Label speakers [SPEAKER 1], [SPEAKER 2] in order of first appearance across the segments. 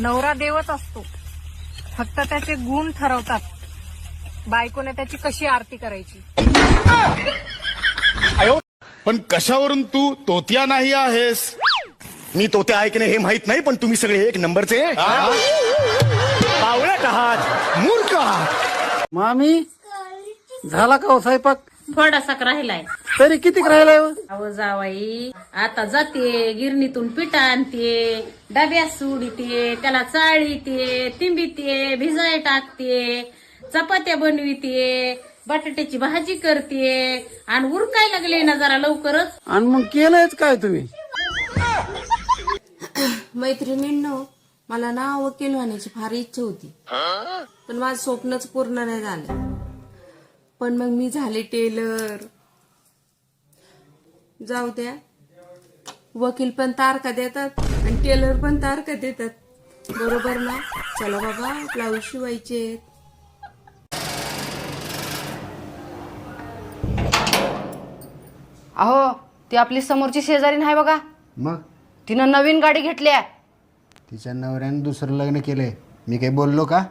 [SPEAKER 1] नवरा देवच असतो, फक्त त्याचे गुण ठरवतात बायकोने त्याची कशी आरती करायची.
[SPEAKER 2] पण कशावरून तू तोत्या नाही आहेस?
[SPEAKER 3] मी तोते आहे की नाही हे माहित नाही, पण तुम्ही सगळे एक नंबरचे बावळट आहात, मूर्ख आहात.
[SPEAKER 4] मामी झाला का हो स्वयंपाक?
[SPEAKER 5] थोडासा राहिलाय.
[SPEAKER 4] तरी किती राहिलाय हो?
[SPEAKER 5] अहो जावाई, आता जाते गिरणीतून पिठा आणते, डब्यात सोडते, त्याला चाळीते, तिंबीते, भिजाय टाकते, चपात्या बनविते, बटाट्याची भाजी करते आणि उरकाय लागले ना जरा लवकरच.
[SPEAKER 4] आणि मग केलंयच काय तुम्ही?
[SPEAKER 6] मैत्रिणींनो, मला ना वकील होण्याची फार इच्छा होती, पण माझं स्वप्नच पूर्ण नाही झालं. पण मग मी झाले टेलर. जाऊ द्या, वकील पण तारखा देतात आणि टेलर पण तारखा देतात, बरोबर ना? चला बाबा, ब्लाऊज शिवायचे.
[SPEAKER 7] अहो, ती आपली समोरची शेजारी नाही बघा,
[SPEAKER 8] मग
[SPEAKER 7] तिनं नवीन गाडी घेतली आहे.
[SPEAKER 8] तिच्या नवऱ्याने दुसरं लग्न केलंय, मी काही बोललो का?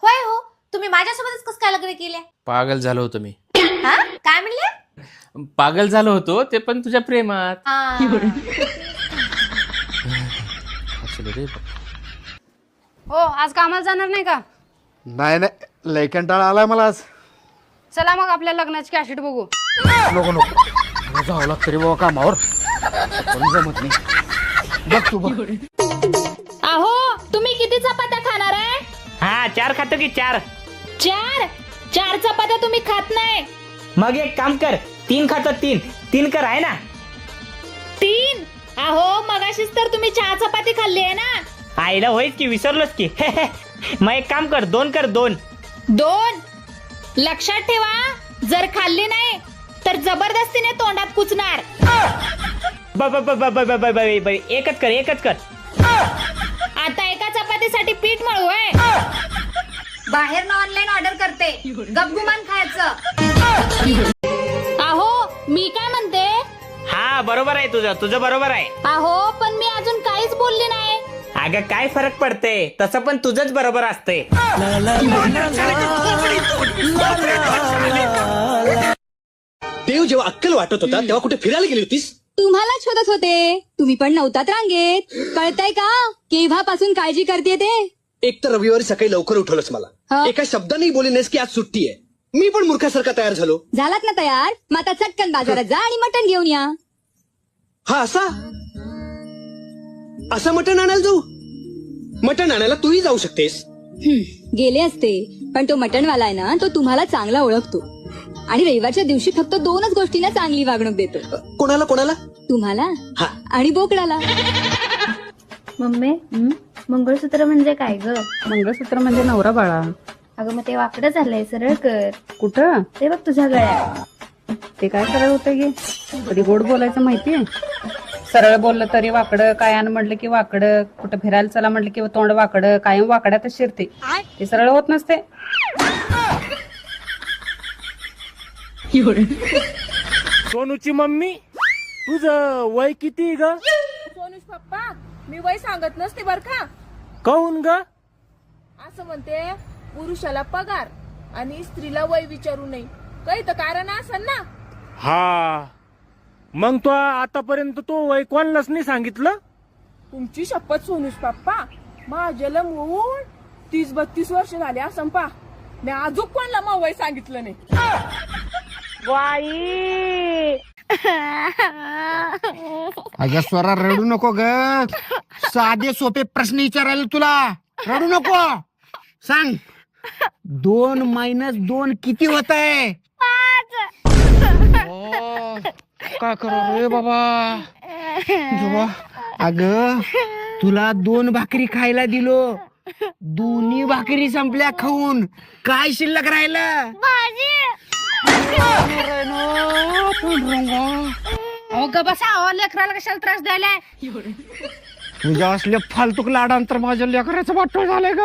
[SPEAKER 9] होय हो, तुम्ही माझ्यासोबतच कसं काय लग्न केले?
[SPEAKER 10] पागल झालो होतो मी.
[SPEAKER 9] हा, काय म्हणले?
[SPEAKER 10] पागल झालो होतो ते पण तुझ्या प्रेमात.
[SPEAKER 7] हो, आज कामाला जाणार नाही का?
[SPEAKER 8] नाही नाही, लय कंटाळा आलाय मला आज.
[SPEAKER 7] चला मग आपल्या लग्नाची कॅसेट बघू.
[SPEAKER 8] नको नको, जावं लागतं रे बाबा कामावर, पण जमत नाही. बघ तू बघ.
[SPEAKER 9] अहो, तुम्ही किती चपात्या खाणार आहे?
[SPEAKER 11] हा, 4 खातो की 4.
[SPEAKER 9] 4 चपात्या तुम्ही खात नाही.
[SPEAKER 11] मग एक काम कर, 3 खातो. 3 कर आहे ना?
[SPEAKER 9] 3? अहो, मगाशीच तर तुम्ही 4 चपाती खाल्ली आहे ना.
[SPEAKER 11] आईला होईच की, विसरलोच की. मग एक काम कर, 2 कर. 2
[SPEAKER 9] लक्षात ठेवा, जर खाल्ली नाही तर जबरदस्तीने तोंडात कुचणार.
[SPEAKER 11] एकच कर.
[SPEAKER 9] आता एका चपातीसाठी पीठ मळू आहे.
[SPEAKER 7] बाहेर ऑनलाईन ऑर्डर करते, गपगुमान खायचं.
[SPEAKER 9] अहो, मी काय म्हणते?
[SPEAKER 11] हा, बरोबर आहे तुझं बरोबर आहे.
[SPEAKER 9] अहो, पण मी अजून काहीच बोलली नाही.
[SPEAKER 11] अगं काय फरक पडते, तसं पण तुझंच बरोबर असते.
[SPEAKER 3] देव जेव्हा अक्कल वाटत होता तेव्हा कुठे फिरायला गेली होतीस?
[SPEAKER 9] तुम्हाला शोधत होते, तुम्ही पण नव्हतात रांगेत. कळतंय का केव्हापासून काळजी करते ते?
[SPEAKER 3] एक तर रविवारी सकाळी लवकर उठवलंस मला, एका शब्दाने बोलली नाहीस की आज सुट्टी आहे. मी पण मूर्खासारखा तयार झालो.
[SPEAKER 9] झालात ना तयार? मग आता चटकन बाजारात जा आणि मटण घेऊन या.
[SPEAKER 3] हा, असा मटण आणायला जाऊ? मटण आणायला तूही जाऊ शकतेस.
[SPEAKER 9] गेले असते, पण तो मटणवाला आहे ना, तो तुम्हाला चांगला ओळखतो आणि रविवारच्या दिवशी फक्त 2च गोष्टींना चांगली वागणूक देतो.
[SPEAKER 3] कोणाला?
[SPEAKER 9] तुम्हाला
[SPEAKER 3] हा,
[SPEAKER 9] आणि बोकडाला.
[SPEAKER 6] मम्मी, मंगळसूत्र म्हणजे काय ग?
[SPEAKER 7] मंगळसूत्र म्हणजे नवरा बाळा.
[SPEAKER 6] अगं, मग ते वाकडं झालंय, सरळ कर.
[SPEAKER 7] कुठं?
[SPEAKER 6] ते बघ तुझ्या गळ्यात.
[SPEAKER 7] ते काय सरळ होतं की? कधी गोड बोलायचं माहितीये? सरळ बोललं तरी वाकडं, कायान म्हटलं की वाकडं, कुठं फिरायला चला म्हटलं की तोंड वाकडं, कायम वाकड्यातच शिरते. ते सरळ होत नसते.
[SPEAKER 11] सोनूची मम्मी, तुझं वय किती ग?
[SPEAKER 6] सोनुष पप्पा, मी वय सांगत नसते बर का.
[SPEAKER 11] काहून ग?
[SPEAKER 6] असं म्हणते, पुरुषाला पगार आणि स्त्रीला वय विचारू नये, काही तर कारण असेल ना.
[SPEAKER 11] हा, मग तो आतापर्यंत तो वय कोणालाच नाही सांगितलं?
[SPEAKER 6] तुमची शपथ सोनुष पप्पा, माझ्याला होऊन 30-32 वर्ष झाले असं पा, मी अजून कोणाला मग वय सांगितलं नाही.
[SPEAKER 8] अगं स्वरा, रडू नको ग. साधे सोपे प्रश्न विचारायला तुला, रडू नको. सांग, 2 - 2 किती होत आहे? काय करू रे बाबा. अगं, तुला 2 भाकरी खायला दिलो, दोन्ही भाकरी संपल्या खाऊन, काय शिल्लक राहिलं?
[SPEAKER 7] अहो ग बसा, अहो लेकराला कशाला त्रास द्यायलाय?
[SPEAKER 8] तुझ्या असल्या फालतूक लाडांतर माझ्या लेकराचं वाटोळ झालंय ग.